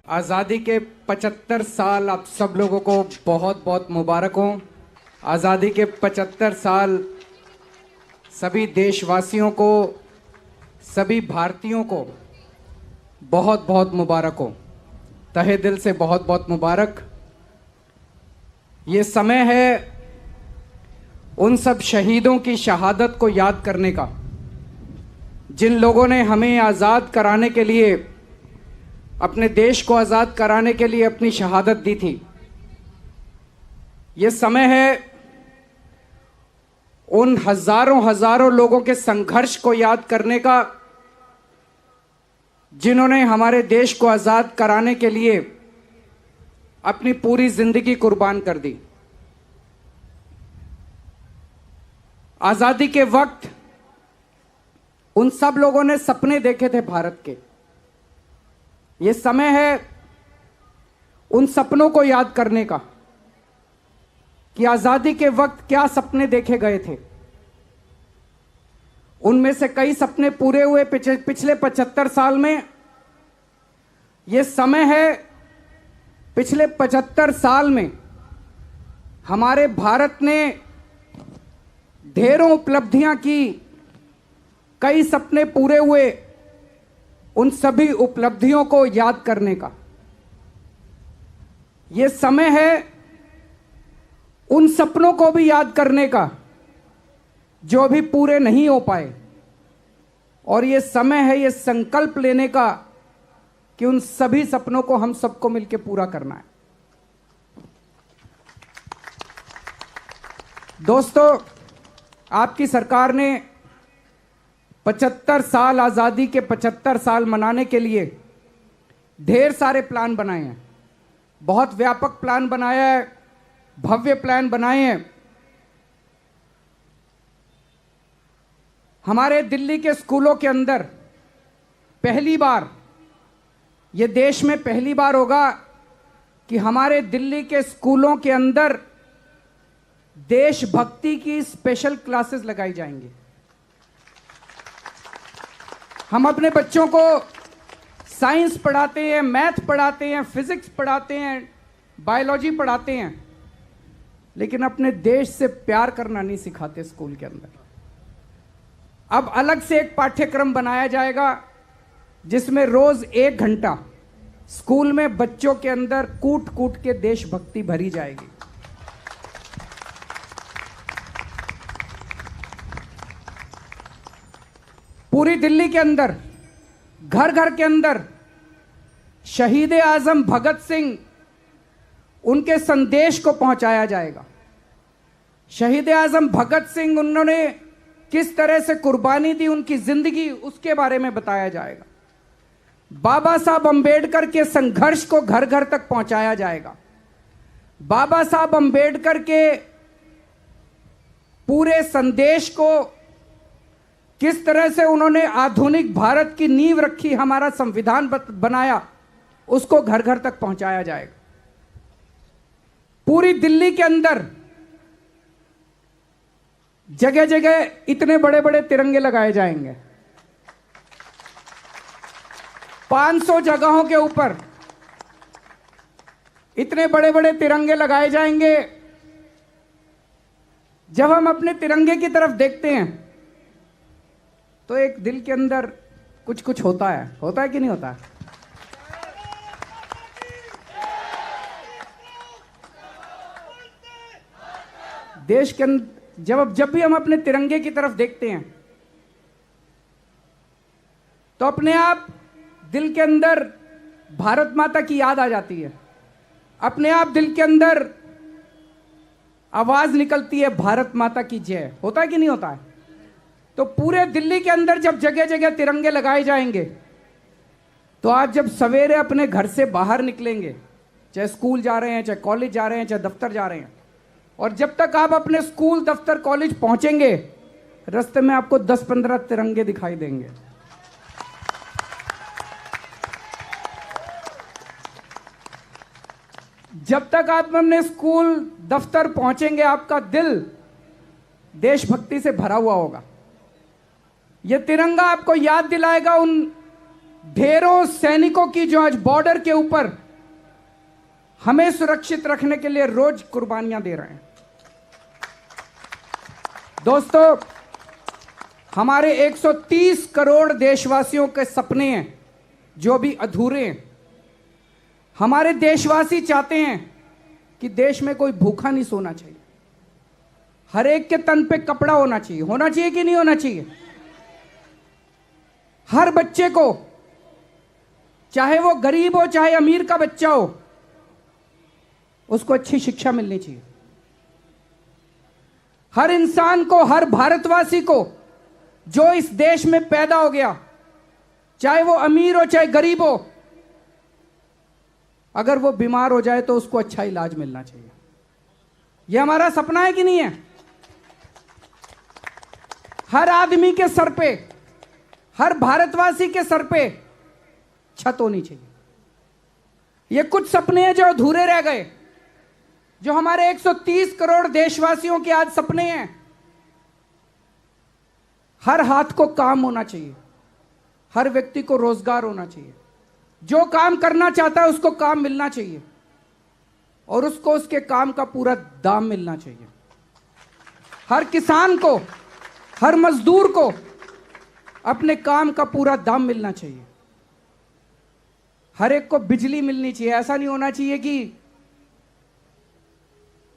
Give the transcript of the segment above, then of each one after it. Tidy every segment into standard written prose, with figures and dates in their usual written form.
आज़ादी के 75 साल आप सब लोगों को बहुत बहुत मुबारक हो। आज़ादी के 75 साल सभी देशवासियों को, सभी भारतीयों को बहुत बहुत मुबारक हो। तहे दिल से बहुत बहुत मुबारक। ये समय है उन सब शहीदों की शहादत को याद करने का, जिन लोगों ने हमें आज़ाद कराने के लिए, अपने देश को आज़ाद कराने के लिए अपनी शहादत दी थी। ये समय है उन हजारों हजारों लोगों के संघर्ष को याद करने का, जिन्होंने हमारे देश को आज़ाद कराने के लिए अपनी पूरी जिंदगी कुर्बान कर दी। आज़ादी के वक्त उन सब लोगों ने सपने देखे थे भारत के। ये समय है उन सपनों को याद करने का कि आज़ादी के वक्त क्या सपने देखे गए थे। उनमें से कई सपने पूरे हुए पिछले 75 साल में। ये समय है पिछले 75 साल में हमारे भारत ने ढेरों उपलब्धियां की, कई सपने पूरे हुए। उन सभी उपलब्धियों को याद करने का यह समय है उन सपनों को भी याद करने का जो अभी पूरे नहीं हो पाए। और यह समय है यह संकल्प लेने का कि उन सभी सपनों को हम सबको मिलकर पूरा करना है। दोस्तों, आपकी सरकार ने 75 साल, आज़ादी के 75 साल मनाने के लिए ढेर सारे प्लान बनाए हैं। बहुत व्यापक प्लान बनाया है, भव्य प्लान बनाए हैं। हमारे दिल्ली के स्कूलों के अंदर पहली बार, ये देश में पहली बार होगा कि हमारे दिल्ली के स्कूलों के अंदर देशभक्ति की स्पेशल क्लासेस लगाई जाएंगी। हम अपने बच्चों को साइंस पढ़ाते हैं, मैथ पढ़ाते हैं, फिजिक्स पढ़ाते हैं, बायोलॉजी पढ़ाते हैं, लेकिन अपने देश से प्यार करना नहीं सिखाते स्कूल के अंदर। अब अलग से एक पाठ्यक्रम बनाया जाएगा जिसमें रोज 1 घंटा स्कूल में बच्चों के अंदर कूट कूट के देशभक्ति भरी जाएगी। पूरी दिल्ली के अंदर, घर घर के अंदर शहीद आजम भगत सिंह, उनके संदेश को पहुंचाया जाएगा। शहीद आजम भगत सिंह, उन्होंने किस तरह से कुर्बानी दी, उनकी जिंदगी, उसके बारे में बताया जाएगा। बाबा साहब अंबेडकर के संघर्ष को घर घर तक पहुंचाया जाएगा। बाबा साहब अंबेडकर के पूरे संदेश को, किस तरह से उन्होंने आधुनिक भारत की नींव रखी, हमारा संविधान बनाया, उसको घर घर तक पहुंचाया जाएगा। पूरी दिल्ली के अंदर जगह जगह इतने बड़े बड़े तिरंगे लगाए जाएंगे। 500 जगहों के ऊपर इतने बड़े बड़े तिरंगे लगाए जाएंगे। जब हम अपने तिरंगे की तरफ देखते हैं तो एक दिल के अंदर कुछ कुछ होता है कि नहीं होता? देश के अंदर जब भी हम अपने तिरंगे की तरफ देखते हैं तो अपने आप दिल के अंदर भारत माता की याद आ जाती है। अपने आप दिल के अंदर आवाज निकलती है, भारत माता की जय। होता है कि नहीं होता है? तो पूरे दिल्ली के अंदर जब जगह जगह तिरंगे लगाए जाएंगे तो आज जब सवेरे अपने घर से बाहर निकलेंगे, चाहे स्कूल जा रहे हैं, चाहे कॉलेज जा रहे हैं, चाहे दफ्तर जा रहे हैं, और जब तक आप अपने स्कूल, दफ्तर, कॉलेज पहुंचेंगे, रास्ते में आपको 10-15 तिरंगे दिखाई देंगे। जब तक आप अपने स्कूल, दफ्तर पहुंचेंगे, आपका दिल देशभक्ति से भरा हुआ होगा। यह तिरंगा आपको याद दिलाएगा उन ढेरों सैनिकों की जो आज बॉर्डर के ऊपर हमें सुरक्षित रखने के लिए रोज कुर्बानियां दे रहे हैं। दोस्तों, हमारे 130 करोड़ देशवासियों के सपने हैं जो भी अधूरे हैं। हमारे देशवासी चाहते हैं कि देश में कोई भूखा नहीं सोना चाहिए, हर एक के तन पे कपड़ा होना चाहिए कि नहीं होना चाहिए? हर बच्चे को, चाहे वो गरीब हो चाहे अमीर का बच्चा हो, उसको अच्छी शिक्षा मिलनी चाहिए। हर इंसान को, हर भारतवासी को जो इस देश में पैदा हो गया, चाहे वो अमीर हो चाहे गरीब हो, अगर वो बीमार हो जाए तो उसको अच्छा इलाज मिलना चाहिए। यह हमारा सपना है कि नहीं है? हर आदमी के सर पे, हर भारतवासी के सर पे छत होनी चाहिए। ये कुछ सपने हैं जो अधूरे रह गए, जो हमारे 130 करोड़ देशवासियों के आज सपने हैं। हर हाथ को काम होना चाहिए, हर व्यक्ति को रोजगार होना चाहिए, जो काम करना चाहता है उसको काम मिलना चाहिए और उसको उसके काम का पूरा दाम मिलना चाहिए। हर किसान को, हर मजदूर को अपने काम का पूरा दाम मिलना चाहिए। हर एक को बिजली मिलनी चाहिए। ऐसा नहीं होना चाहिए कि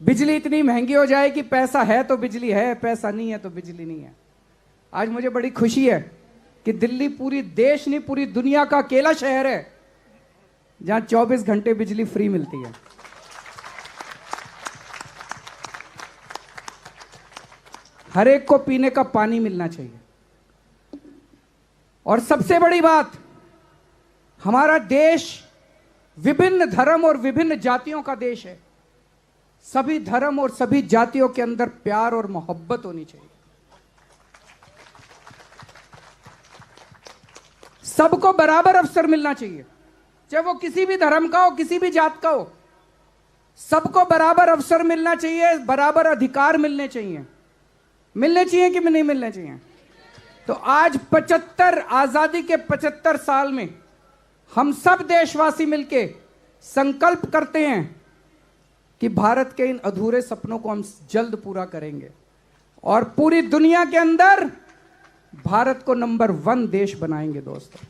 बिजली इतनी महंगी हो जाए कि पैसा है तो बिजली है, पैसा नहीं है तो बिजली नहीं है। आज मुझे बड़ी खुशी है कि दिल्ली पूरी देश नहीं, पूरी दुनिया का अकेला शहर है जहां 24 घंटे बिजली फ्री मिलती है। हर एक को पीने का पानी मिलना चाहिए। और सबसे बड़ी बात, हमारा देश विभिन्न धर्म और विभिन्न जातियों का देश है। सभी धर्म और सभी जातियों के अंदर प्यार और मोहब्बत होनी चाहिए। सबको बराबर अवसर मिलना चाहिए, चाहे वो किसी भी धर्म का हो, किसी भी जात का हो। सबको बराबर अवसर मिलना चाहिए, बराबर अधिकार मिलने चाहिए। मिलने चाहिए कि नहीं मिलने चाहिए? तो आज 75 आजादी के 75 साल में हम सब देशवासी मिलके संकल्प करते हैं कि भारत के इन अधूरे सपनों को हम जल्द पूरा करेंगे और पूरी दुनिया के अंदर भारत को नंबर 1 देश बनाएंगे। दोस्तों,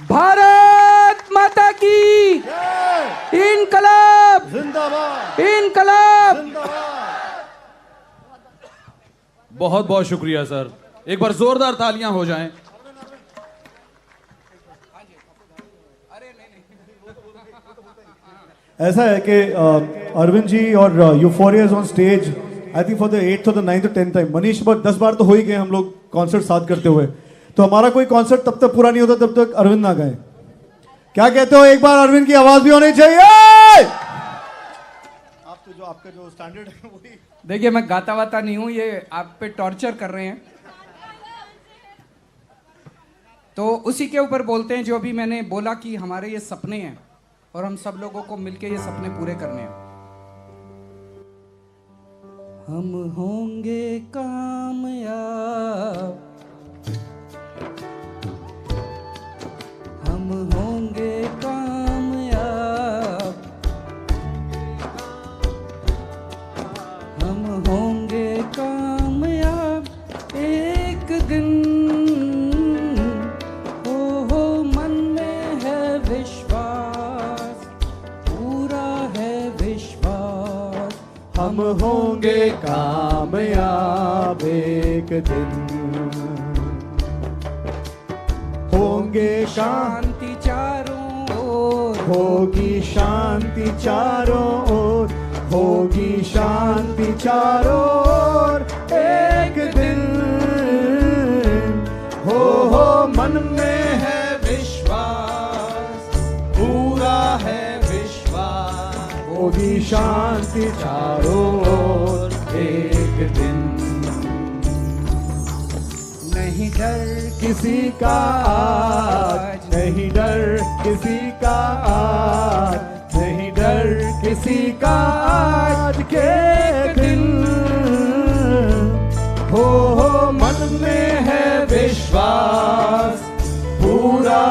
भारत माता की इनकलाब जिंदाबाद, इनकलाब जिंदाबाद। बहुत बहुत शुक्रिया सर, एक बार जोरदार तालियां हो जाएं। ऐसा है कि अरविंद जी और euphoria is on stage, I think for the 8th और द 9th और 10th टाइम। मनीष पर 10 बार तो हो ही गए हम लोग कॉन्सर्ट साथ करते हुए, तो हमारा कोई कॉन्सर्ट तब तक पूरा नहीं होता तब तक अरविंद ना गाए। क्या कहते हो? एक बार अरविंद की आवाज भी होनी चाहिए। आप तो जो आपका जो स्टैंडर्ड है वही। देखिए, मैं गाता वाता नहीं हूं, ये आप पे टॉर्चर कर रहे हैं, तो उसी के ऊपर बोलते हैं जो अभी मैंने बोला कि हमारे ये सपने हैं और हम सब लोगों को मिलके ये सपने पूरे करने हैं। हम होंगे कामयाब, हम होंगे कामयाब, हम होंगे कामयाब एक दिन। हो मन में है विश्वास, पूरा है विश्वास। हम होंगे कामयाब एक दिन, होंगे शांति चारों ओर, होगी शांति चारों ओर, होगी शांति चारों ओर एक दिन। हो मन में है विश्वास, पूरा है विश्वास, होगी शांति चारों ओर एक दिन। नहीं डर किसी का आज, नहीं डर किसी का आज, नहीं डर किसी का आज के दिन। हो मन में है विश्वास, पूरा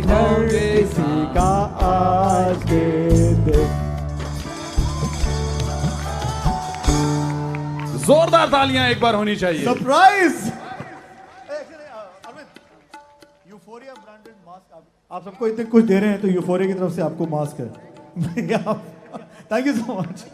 हर किसी का आज के दिन। जोरदार तालियां एक बार होनी चाहिए। सरप्राइज। यूफोरिया ब्रांडेड मास्क आप सबको इतने कुछ दे रहे हैं तो यूफोरिया की तरफ से आपको मास्क है। Thank you so much.